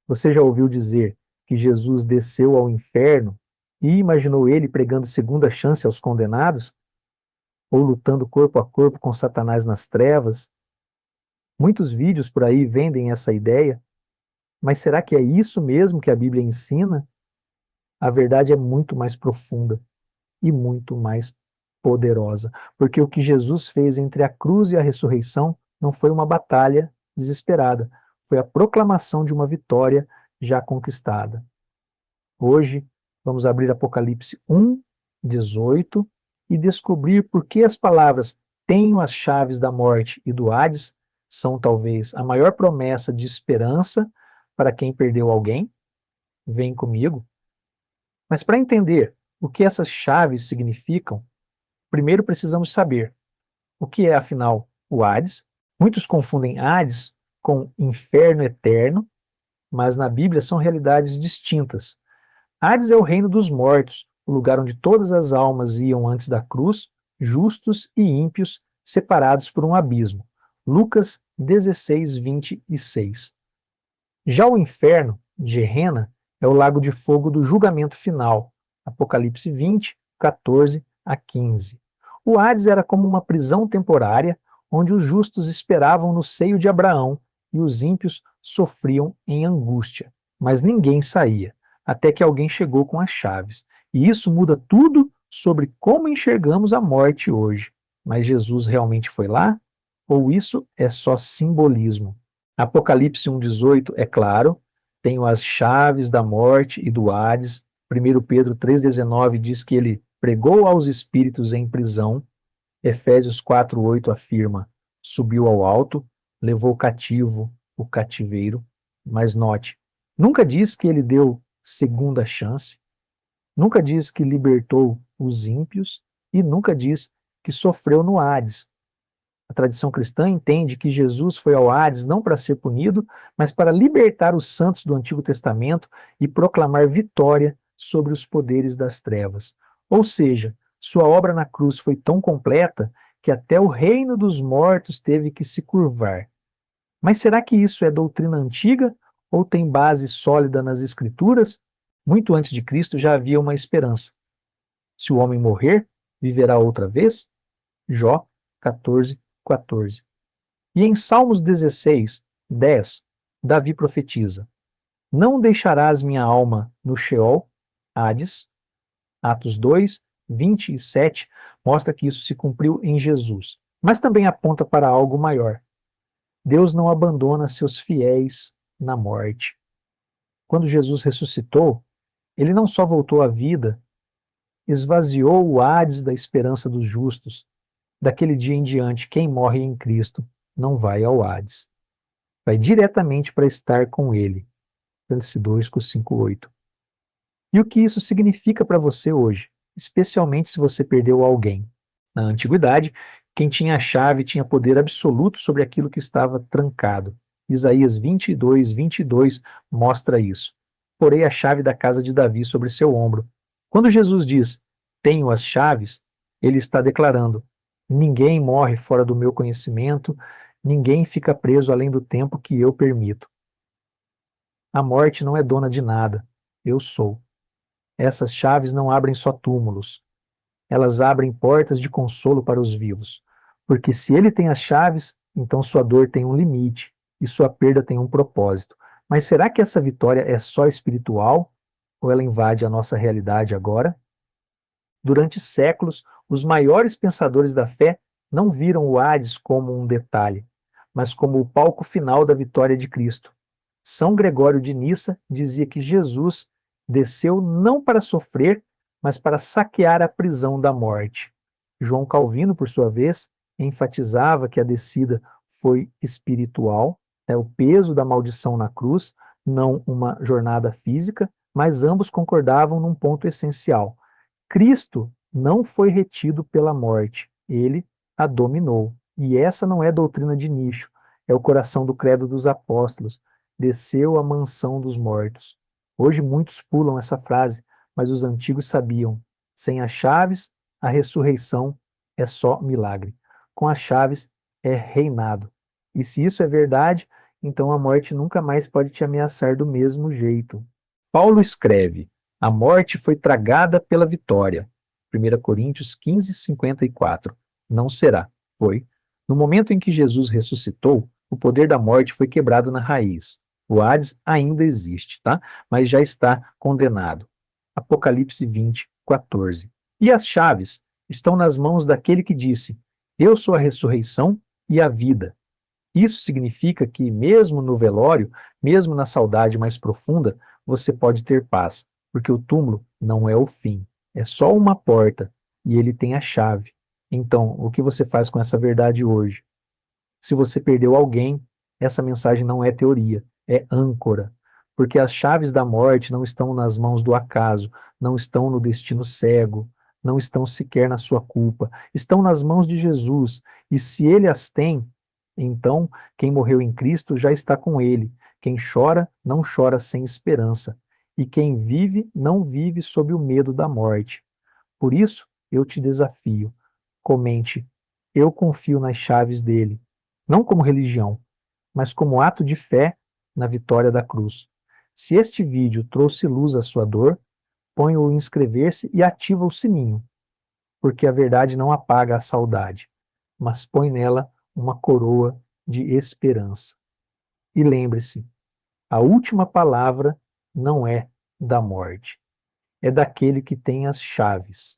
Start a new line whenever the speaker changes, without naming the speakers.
Você já ouviu dizer que Jesus desceu ao inferno e imaginou ele pregando segunda chance aos condenados? Ou lutando corpo a corpo com Satanás nas trevas? Muitos vídeos por aí vendem essa ideia, mas será que é isso mesmo que a Bíblia ensina? A verdade é muito mais profunda e muito mais poderosa, porque o que Jesus fez entre a cruz e a ressurreição não foi uma batalha desesperada, foi a proclamação de uma vitória já conquistada. Hoje, vamos abrir Apocalipse 1, 18 e descobrir por que as palavras tenho as chaves da morte e do Hades são talvez a maior promessa de esperança para quem perdeu alguém. Vem comigo. Mas para entender o que essas chaves significam, primeiro precisamos saber o que é, afinal, o Hades. Muitos confundem Hades com inferno eterno, mas na Bíblia são realidades distintas. Hades é o reino dos mortos, o lugar onde todas as almas iam antes da cruz, justos e ímpios, separados por um abismo. Lucas 16, 26. Já o inferno, Gehenna, é o lago de fogo do julgamento final. Apocalipse 20, 14 a 15. O Hades era como uma prisão temporária, onde os justos esperavam no seio de Abraão e os ímpios sofriam em angústia. Mas ninguém saía, até que alguém chegou com as chaves. E isso muda tudo sobre como enxergamos a morte hoje. Mas Jesus realmente foi lá? Ou isso é só simbolismo? Apocalipse 1,18 é claro, tenho as chaves da morte e do Hades. 1 Pedro 3,19 diz que ele pregou aos espíritos em prisão. Efésios 4,8 afirma, subiu ao alto, levou cativo o cativeiro. Mas note, nunca diz que ele deu segunda chance, nunca diz que libertou os ímpios e nunca diz que sofreu no Hades. A tradição cristã entende que Jesus foi ao Hades não para ser punido, mas para libertar os santos do Antigo Testamento e proclamar vitória sobre os poderes das trevas. Ou seja, sua obra na cruz foi tão completa que até o reino dos mortos teve que se curvar. Mas será que isso é doutrina antiga ou tem base sólida nas Escrituras? Muito antes de Cristo já havia uma esperança. Se o homem morrer, viverá outra vez? Jó 14, 14. E em Salmos 16, 10, Davi profetiza: Não deixarás minha alma no Sheol, Hades. Atos 2, 27 mostra que isso se cumpriu em Jesus. Mas também aponta para algo maior. Deus não abandona seus fiéis na morte. Quando Jesus ressuscitou, ele não só voltou à vida, esvaziou o Hades da esperança dos justos. Daquele dia em diante, quem morre em Cristo não vai ao Hades. Vai diretamente para estar com ele. Apocalipse 2, 5, 8. E o que isso significa para você hoje, especialmente se você perdeu alguém? Na antiguidade, quem tinha a chave tinha poder absoluto sobre aquilo que estava trancado. Isaías 22, 22 mostra isso. Porei a chave da casa de Davi sobre seu ombro. Quando Jesus diz, tenho as chaves, ele está declarando, ninguém morre fora do meu conhecimento, ninguém fica preso além do tempo que eu permito. A morte não é dona de nada, eu sou. Essas chaves não abrem só túmulos, elas abrem portas de consolo para os vivos. Porque se ele tem as chaves, então sua dor tem um limite e sua perda tem um propósito. Mas será que essa vitória é só espiritual ou ela invade a nossa realidade agora? Durante séculos, os maiores pensadores da fé não viram o Hades como um detalhe, mas como o palco final da vitória de Cristo. São Gregório de Nissa dizia que Jesus desceu não para sofrer, mas para saquear a prisão da morte. João Calvino, por sua vez, enfatizava que a descida foi espiritual, o peso da maldição na cruz, não uma jornada física, mas ambos concordavam num ponto essencial. Cristo não foi retido pela morte, ele a dominou. E essa não é doutrina de nicho, é o coração do credo dos apóstolos. Desceu à mansão dos mortos. Hoje muitos pulam essa frase, mas os antigos sabiam. Sem as chaves, a ressurreição é só milagre. Com as chaves, é reinado. E se isso é verdade, então a morte nunca mais pode te ameaçar do mesmo jeito. Paulo escreve: a morte foi tragada pela vitória. 1 Coríntios 15, 54. Não será. Foi. No momento em que Jesus ressuscitou, o poder da morte foi quebrado na raiz. O Hades ainda existe, tá? Mas já está condenado. Apocalipse 20, 14. E as chaves estão nas mãos daquele que disse: eu sou a ressurreição e a vida. Isso significa que, mesmo no velório, mesmo na saudade mais profunda, você pode ter paz, porque o túmulo não é o fim, é só uma porta e ele tem a chave. Então, o que você faz com essa verdade hoje? Se você perdeu alguém, essa mensagem não é teoria, é âncora, porque as chaves da morte não estão nas mãos do acaso, não estão no destino cego, não estão sequer na sua culpa, estão nas mãos de Jesus, e se ele as tem, então quem morreu em Cristo já está com ele. Quem chora, não chora sem esperança, e quem vive, não vive sob o medo da morte. Por isso, eu te desafio. Comente: eu confio nas chaves dele, não como religião, mas como ato de fé na vitória da cruz. Se este vídeo trouxe luz à sua dor, põe-o em inscrever-se e ativa o sininho, porque a verdade não apaga a saudade, mas põe nela uma coroa de esperança. E lembre-se, a última palavra não é da morte, é daquele que tem as chaves.